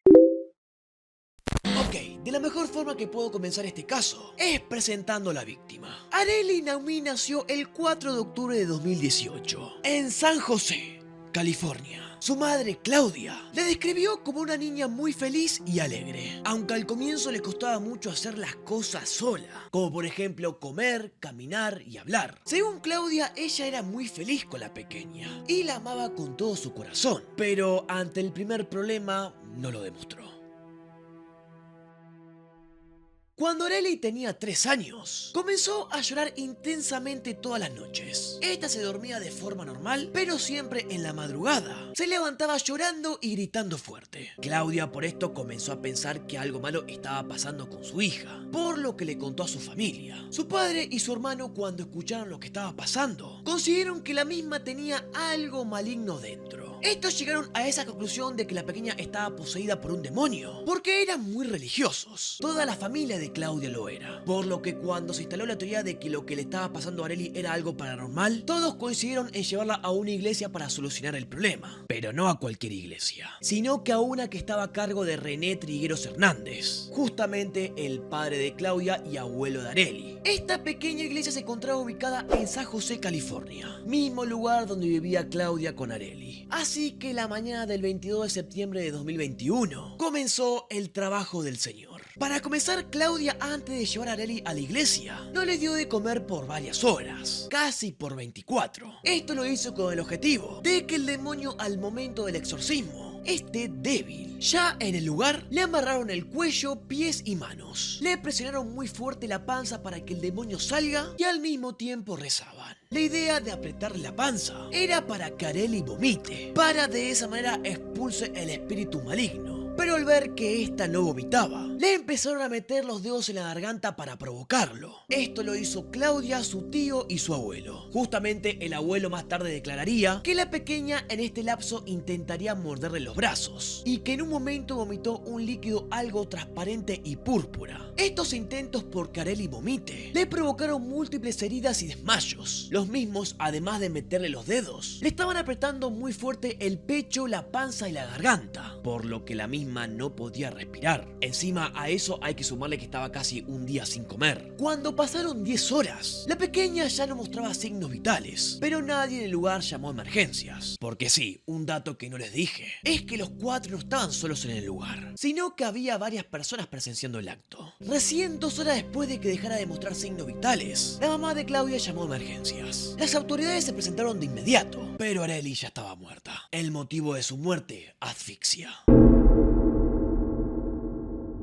Ok, de la mejor forma que puedo comenzar este caso es presentando a la víctima. Arely Naomi nació el 4 de octubre de 2018 en San José, California. Su madre, Claudia, la describió como una niña muy feliz y alegre, aunque al comienzo le costaba mucho hacer las cosas sola, como por ejemplo comer, caminar y hablar. Según Claudia, ella era muy feliz con la pequeña y la amaba con todo su corazón, pero ante el primer problema no lo demostró. Cuando Arely tenía 3 años, comenzó a llorar intensamente todas las noches. Esta se dormía de forma normal, pero siempre en la madrugada. Se levantaba llorando y gritando fuerte. Claudia por esto comenzó a pensar que algo malo estaba pasando con su hija, por lo que le contó a su familia. Su padre y su hermano, cuando escucharon lo que estaba pasando, consideraron que la misma tenía algo maligno dentro. Estos llegaron a esa conclusión de que la pequeña estaba poseída por un demonio, porque eran muy religiosos. Toda la familia de Claudia lo era, por lo que cuando se instaló la teoría de que lo que le estaba pasando a Arely era algo paranormal, todos coincidieron en llevarla a una iglesia para solucionar el problema. Pero no a cualquier iglesia, sino que a una que estaba a cargo de René Trigueros Hernández, justamente el padre de Claudia y abuelo de Arely. Esta pequeña iglesia se encontraba ubicada en San José, California, mismo lugar donde vivía Claudia con Arely. Así que la mañana del 22 de septiembre de 2021 comenzó el trabajo del Señor. Para comenzar, Claudia, antes de llevar a Arely a la iglesia, no le dio de comer por varias horas, casi por 24. Esto lo hizo con el objetivo de que el demonio, al momento del exorcismo, este débil. Ya en el lugar, le amarraron el cuello, pies y manos. Le presionaron muy fuerte la panza para que el demonio salga y al mismo tiempo rezaban. La idea de apretarle la panza era para que Arely vomite, para de esa manera expulse el espíritu maligno. Pero al ver que ésta no vomitaba, le empezaron a meter los dedos en la garganta para provocarlo. Esto lo hizo Claudia, su tío y su abuelo. Justamente el abuelo más tarde declararía que la pequeña en este lapso intentaría morderle los brazos y que en un momento vomitó un líquido algo transparente y púrpura. Estos intentos por que Arely vomite le provocaron múltiples heridas y desmayos. Los mismos, además de meterle los dedos, le estaban apretando muy fuerte el pecho, la panza y la garganta, por lo que la misma no podía respirar. Encima a eso hay que sumarle que estaba casi un día sin comer. Cuando pasaron 10 horas, la pequeña ya no mostraba signos vitales, pero nadie en el lugar llamó a emergencias. Porque sí, un dato que no les dije, es que los 4 no estaban solos en el lugar, sino que había varias personas presenciando el acto. Recién 2 horas después de que dejara de mostrar signos vitales, la mamá de Claudia llamó a emergencias. Las autoridades se presentaron de inmediato, pero Arely ya estaba muerta. El motivo de su muerte, asfixia.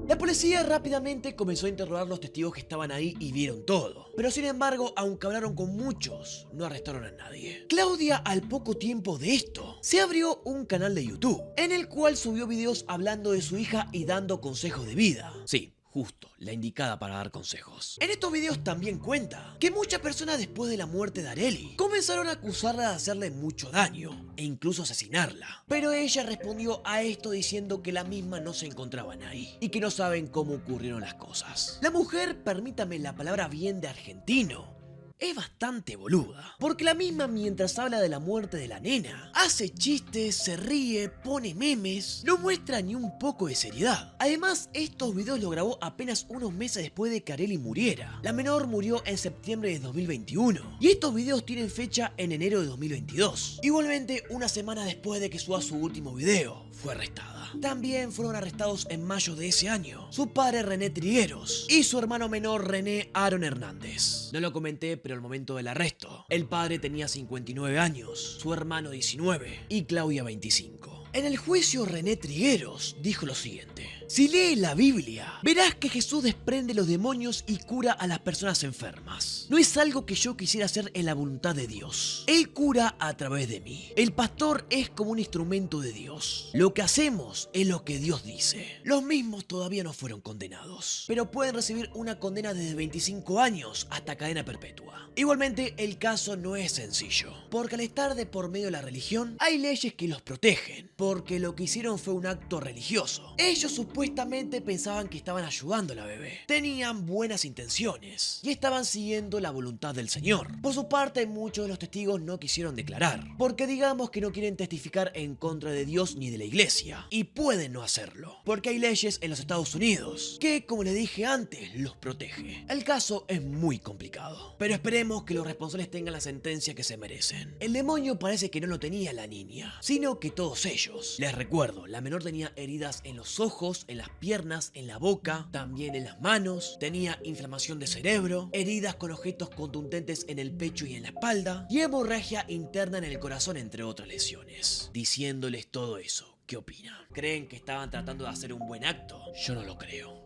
La policía rápidamente comenzó a interrogar a los testigos que estaban ahí y vieron todo. Pero sin embargo, aunque hablaron con muchos, no arrestaron a nadie. Claudia, al poco tiempo de esto, se abrió un canal de YouTube, en el cual subió videos hablando de su hija y dando consejos de vida. Sí, justo, la indicada para dar consejos. En estos videos también cuenta que muchas personas después de la muerte de Arely comenzaron a acusarla de hacerle mucho daño e incluso asesinarla. Pero ella respondió a esto diciendo que la misma no se encontraban ahí y que no saben cómo ocurrieron las cosas. La mujer, permítame la palabra bien de argentino, es bastante boluda, porque la misma mientras habla de la muerte de la nena, hace chistes, se ríe, pone memes, no muestra ni un poco de seriedad. Además, estos videos los grabó apenas unos meses después de que Arely muriera. La menor murió en septiembre de 2021 y estos videos tienen fecha en enero de 2022. Igualmente, una semana después de que suba su último video, fue arrestada. También fueron arrestados en mayo de ese año su padre René Trigueros y su hermano menor René Aaron Hernández. No lo comenté, pero al momento del arresto, el padre tenía 59 años, su hermano 19 y Claudia 25. En el juicio, René Trigueros dijo lo siguiente: si lees la Biblia, verás que Jesús desprende los demonios y cura a las personas enfermas. No es algo que yo quisiera hacer en la voluntad de Dios. Él cura a través de mí. El pastor es como un instrumento de Dios. Lo que hacemos es lo que Dios dice. Los mismos todavía no fueron condenados, pero pueden recibir una condena desde 25 años hasta cadena perpetua. Igualmente, el caso no es sencillo, porque al estar de por medio de la religión, hay leyes que los protegen, porque lo que hicieron fue un acto religioso. Ellos supuestamente pensaban que estaban ayudando a la bebé, tenían buenas intenciones y estaban siguiendo la voluntad del Señor. Por su parte, muchos de los testigos no quisieron declarar, porque digamos que no quieren testificar en contra de Dios ni de la iglesia, y pueden no hacerlo, porque hay leyes en los Estados Unidos que, como les dije antes, los protege. El caso es muy complicado, pero esperemos que los responsables tengan la sentencia que se merecen. El demonio parece que no lo tenía la niña, sino que todos ellos. Les recuerdo, la menor tenía heridas en los ojos, en las piernas, en la boca, también en las manos, tenía inflamación de cerebro, heridas con objetos contundentes en el pecho y en la espalda, y hemorragia interna en el corazón, entre otras lesiones. Diciéndoles todo eso, ¿qué opinan? ¿Creen que estaban tratando de hacer un buen acto? Yo no lo creo.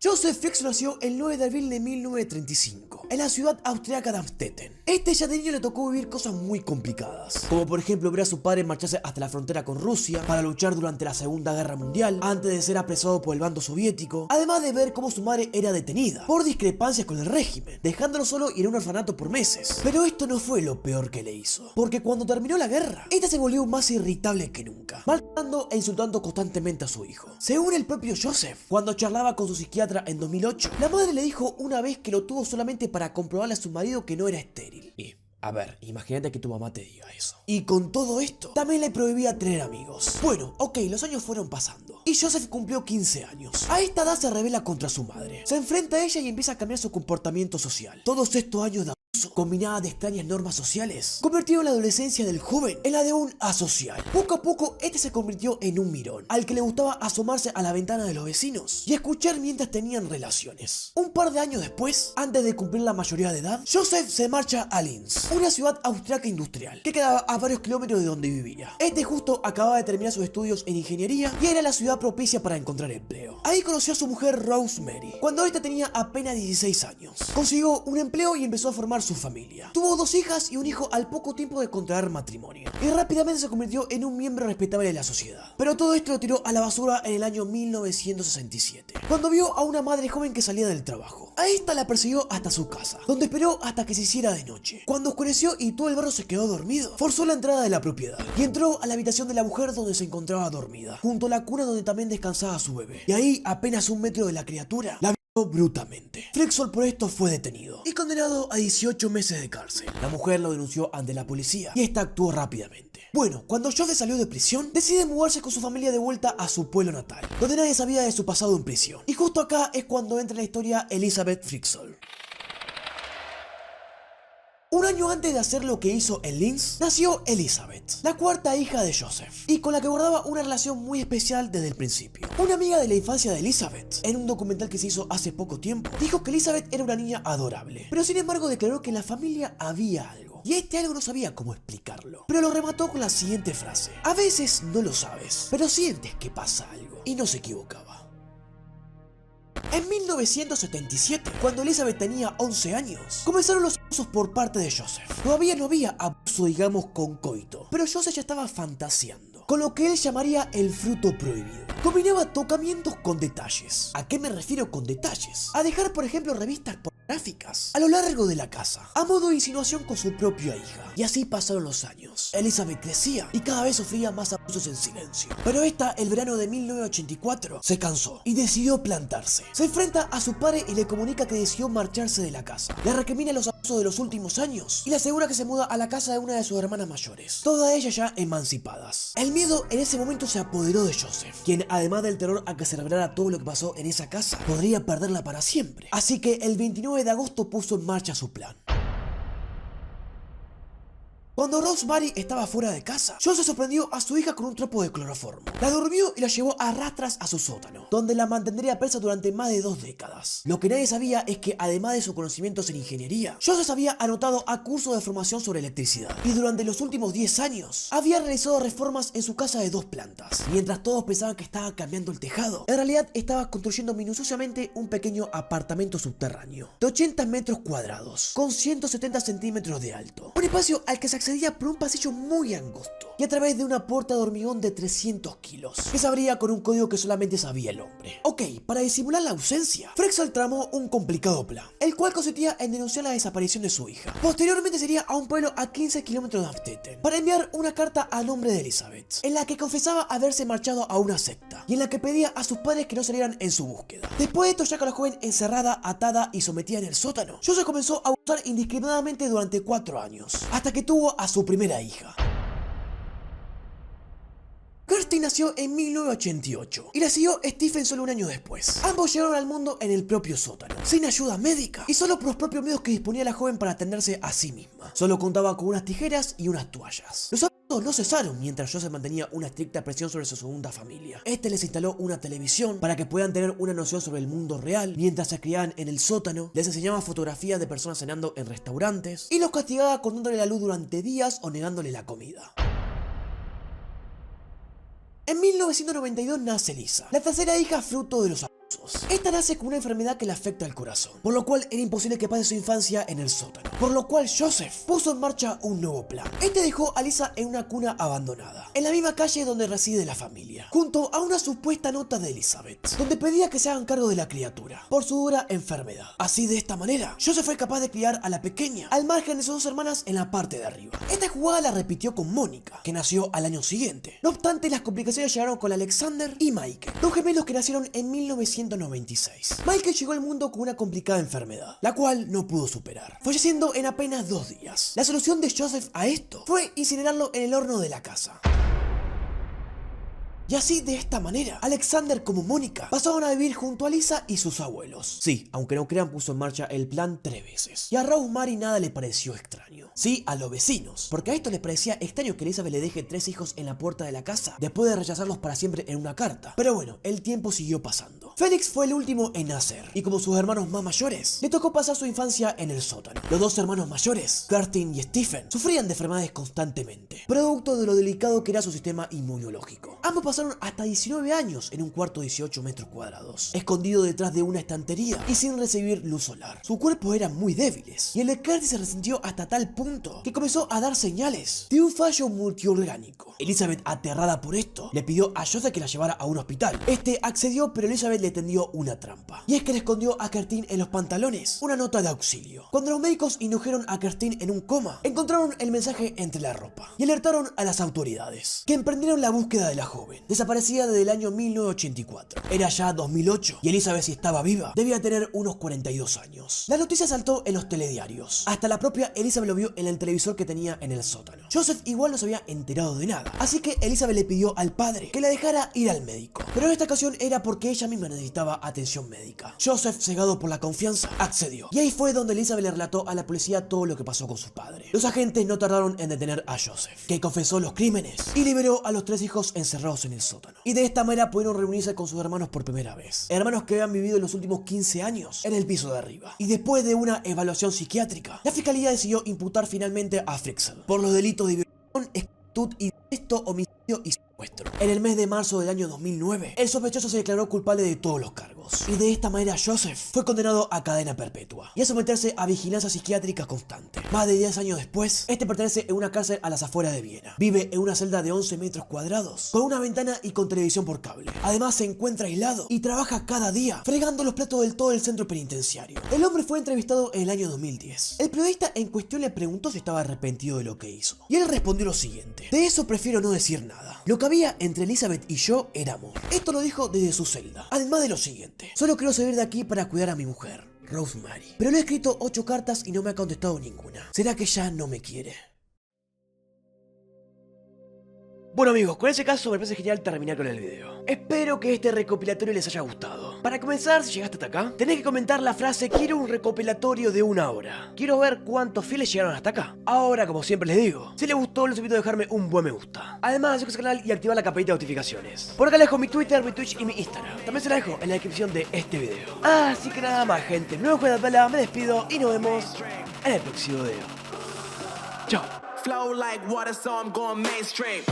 Joseph Fix nació el 9 de abril de 1935 en la ciudad austriaca de Amstetten. Ya de niño le tocó vivir cosas muy complicadas, como por ejemplo ver a su padre marcharse hasta la frontera con Rusia para luchar durante la Segunda Guerra Mundial antes de ser apresado por el bando soviético, además de ver cómo su madre era detenida por discrepancias con el régimen, dejándolo solo y en un orfanato por meses. Pero esto no fue lo peor que le hizo, porque cuando terminó la guerra, se volvió más irritable que nunca, maltratando e insultando constantemente a su hijo. Según el propio Joseph, cuando charlaba con su psiquiatra en 2008, la madre le dijo una vez que lo tuvo solamente para comprobarle a su marido que no era estéril. Y, a ver, imagínate que tu mamá te diga eso. Y con todo esto, también le prohibía tener amigos. Bueno, ok, los años fueron pasando y Joseph cumplió 15 años. A esta edad se rebela contra su madre, se enfrenta a ella y empieza a cambiar su comportamiento social. Todos estos años de combinada de extrañas normas sociales, convirtió la adolescencia del joven en la de un asocial. Poco a poco, este se convirtió en un mirón, al que le gustaba asomarse a la ventana de los vecinos y escuchar mientras tenían relaciones. Un par de años después, antes de cumplir la mayoría de edad, Joseph se marcha a Linz, una ciudad austriaca industrial, que quedaba a varios kilómetros de donde vivía. Este justo acababa de terminar sus estudios en ingeniería y era la ciudad propicia para encontrar empleo. Ahí conoció a su mujer Rosemary, cuando esta tenía apenas 16 años. Consiguió un empleo y empezó a formar su familia. Tuvo 2 hijas y un hijo al poco tiempo de contraer matrimonio, y rápidamente se convirtió en un miembro respetable de la sociedad. Pero todo esto lo tiró a la basura en el año 1967, cuando vio a una madre joven que salía del trabajo. A esta la persiguió hasta su casa, donde esperó hasta que se hiciera de noche. Cuando oscureció y todo el barrio se quedó dormido, forzó la entrada de la propiedad y entró a la habitación de la mujer donde se encontraba dormida, junto a la cuna donde también descansaba su bebé. Y ahí, apenas 1 metro de la criatura, la brutalmente. Frexol por esto fue detenido y condenado a 18 meses de cárcel. La mujer lo denunció ante la policía y esta actuó rápidamente. Bueno, cuando Joseph salió de prisión, decide mudarse con su familia de vuelta a su pueblo natal, donde nadie sabía de su pasado en prisión. Y justo acá es cuando entra en la historia Elizabeth Frexol. Un año antes de hacer lo que hizo en Linz, nació Elizabeth, la cuarta hija de Joseph, y con la que guardaba una relación muy especial desde el principio. Una amiga de la infancia de Elizabeth, en un documental que se hizo hace poco tiempo, dijo que Elizabeth era una niña adorable, pero sin embargo declaró que en la familia había algo, y este algo no sabía cómo explicarlo, pero lo remató con la siguiente frase: a veces no lo sabes, pero sientes que pasa algo, y no se equivocaba. En 1977, cuando Elizabeth tenía 11 años, comenzaron los abusos por parte de Joseph. Todavía no había abuso, digamos, con coito, pero Joseph ya estaba fantaseando con lo que él llamaría el fruto prohibido. Combinaba tocamientos con detalles. ¿A qué me refiero con detalles? A dejar, por ejemplo, revistas pornográficas a lo largo de la casa, a modo de insinuación con su propia hija. Y así pasaron los años. Elizabeth crecía y cada vez sufría más abusos en silencio. Pero esta, el verano de 1984, se cansó y decidió plantarse. Se enfrenta a su padre y le comunica que decidió marcharse de la casa. Le recrimina los abusos de los últimos años y le asegura que se muda a la casa de una de sus hermanas mayores, todas ellas ya emancipadas. El miedo en ese momento se apoderó de Joseph, quien además del terror a que se revelara todo lo que pasó en esa casa, podría perderla para siempre. Así que el 29 de agosto puso en marcha su plan. Cuando Rosemary estaba fuera de casa, Joseph sorprendió a su hija con un trapo de cloroformo. La durmió y la llevó a rastras a su sótano, donde la mantendría presa durante más de 2 décadas. Lo que nadie sabía es que, además de sus conocimientos en ingeniería, Joseph había anotado a cursos de formación sobre electricidad y durante los últimos 10 años había realizado reformas en su casa de 2 plantas. Mientras todos pensaban que estaba cambiando el tejado, en realidad estaba construyendo minuciosamente un pequeño apartamento subterráneo de 80 metros cuadrados, con 170 centímetros de alto. Un espacio al que se accedía por un pasillo muy angosto y a través de una puerta de hormigón de 300 kilos, que se abría con un código que solamente sabía el hombre. Ok, para disimular la ausencia, Frexol tramó un complicado plan, el cual consistía en denunciar la desaparición de su hija. Posteriormente sería a un pueblo a 15 kilómetros de Amstetten para enviar una carta a nombre de Elizabeth, en la que confesaba haberse marchado a una secta y en la que pedía a sus padres que no salieran en su búsqueda. Después de esto, ya con la joven encerrada, atada y sometida en el sótano, Joseph comenzó a abusar indiscriminadamente durante 4 años, hasta que tuvo a su primera hija. Kirsty nació en 1988 y la siguió Stephen solo un año después. Ambos llegaron al mundo en el propio sótano, sin ayuda médica y solo por los propios medios que disponía la joven para atenderse a sí misma. Solo contaba con unas tijeras y unas toallas. Los abusos no cesaron mientras Joseph mantenía una estricta presión sobre su segunda familia. Este les instaló una televisión para que puedan tener una noción sobre el mundo real mientras se criaban en el sótano, les enseñaba fotografías de personas cenando en restaurantes y los castigaba cortándole la luz durante días o negándole la comida. En 1992 nace Lisa, la tercera hija fruto de los abusos. Esta nace con una enfermedad que le afecta al corazón, por lo cual era imposible que pase su infancia en el sótano, por lo cual Joseph puso en marcha un nuevo plan. Este dejó a Lisa en una cuna abandonada, en la misma calle donde reside la familia, junto a una supuesta nota de Elizabeth, donde pedía que se hagan cargo de la criatura, por su dura enfermedad. Así, de esta manera, Joseph fue capaz de criar a la pequeña, al margen de sus 2 hermanas en la parte de arriba. Esta jugada la repitió con Mónica, que nació al año siguiente. No obstante, las complicaciones llegaron con Alexander y Michael, 2 gemelos que nacieron en 1996. Michael llegó al mundo con una complicada enfermedad, la cual no pudo superar, falleciendo en apenas 2 días. La solución de Joseph a esto fue incinerarlo en el horno de la casa. Y así, de esta manera, Alexander como Mónica pasaron a vivir junto a Lisa y sus abuelos. Sí, aunque no crean, puso en marcha el plan 3 veces. Y a Rosemary nada le pareció extraño. Sí, a los vecinos, porque a esto les parecía extraño que Elizabeth le deje 3 hijos en la puerta de la casa, después de rechazarlos para siempre en una carta. Pero bueno, el tiempo siguió pasando. Félix fue el último en nacer, y como sus hermanos más mayores, le tocó pasar su infancia en el sótano. Los dos hermanos mayores, Curtin y Stephen, sufrían de enfermedades constantemente, producto de lo delicado que era su sistema inmunológico. Ambos pasaron hasta 19 años en un cuarto de 18 metros cuadrados, escondido detrás de una estantería y sin recibir luz solar. Sus cuerpos eran muy débiles, y el de Curtis se resintió hasta tal punto que comenzó a dar señales de un fallo multiorgánico. Elizabeth, aterrada por esto, le pidió a Joseph que la llevara a un hospital. Este accedió, pero Elizabeth le tendió una trampa, y es que le escondió a Curtin en los pantalones una nota de auxilio. Cuando los médicos indujeron a Curtin en un coma, encontraron el mensaje entre la ropa y alertaron a las autoridades, que emprendieron la búsqueda de la joven, desaparecida desde el año 1984. Era ya 2008 y Elizabeth, si estaba viva, debía tener unos 42 años. La noticia saltó en los telediarios. Hasta la propia Elizabeth lo vio en el televisor que tenía en el sótano. Joseph igual no se había enterado de nada, así que Elizabeth le pidió al padre que la dejara ir al médico. Pero en esta ocasión era porque ella misma necesitaba atención médica. Joseph, cegado por la confianza, accedió. Y ahí fue donde Elizabeth le relató a la policía todo lo que pasó con su padre. Los agentes no tardaron en detener a Joseph, que confesó los crímenes y liberó a los 3 hijos encerrados en el sótano. Y de esta manera pudieron reunirse con sus hermanos por primera vez. Hermanos que habían vivido los últimos 15 años en el piso de arriba. Y después de una evaluación psiquiátrica, la fiscalía decidió imputar finalmente a Fritzl por los delitos de violación, esclavitud, incesto, homicidio y secuestro. En el mes de marzo del año 2009, el sospechoso se declaró culpable de todos los cargos. Y de esta manera Joseph fue condenado a cadena perpetua y a someterse a vigilancia psiquiátrica constante. Más de 10 años después, este pertenece en una cárcel a las afueras de Viena. Vive en una celda de 11 metros cuadrados, con una ventana y con televisión por cable. Además se encuentra aislado y trabaja cada día fregando los platos del todo el centro penitenciario. El hombre fue entrevistado en el año 2010. El periodista en cuestión le preguntó si estaba arrepentido de lo que hizo. Y él respondió lo siguiente: de eso prefiero no decir nada. Lo que había entre Elizabeth y yo era amor. Esto lo dijo desde su celda. Además de lo siguiente: solo quiero salir de aquí para cuidar a mi mujer, Rosemary. Pero le he escrito 8 cartas y no me ha contestado ninguna. ¿Será que ya no me quiere? Bueno amigos, con ese caso me parece genial terminar con el video. Espero que este recopilatorio les haya gustado. Para comenzar, si llegaste hasta acá, tenés que comentar la frase "quiero un recopilatorio de 1 hora". Quiero ver cuántos fieles llegaron hasta acá. Ahora, como siempre les digo, si les gustó, les invito a dejarme un buen me gusta. Además, suscribirse al canal y activar la campanita de notificaciones. Por acá les dejo mi Twitter, mi Twitch y mi Instagram. También se la dejo en la descripción de este video. Así que nada más, gente. Mi nombre es Juan, me despido y nos vemos en el próximo video. Chao. Flow like water, so I'm going mainstream.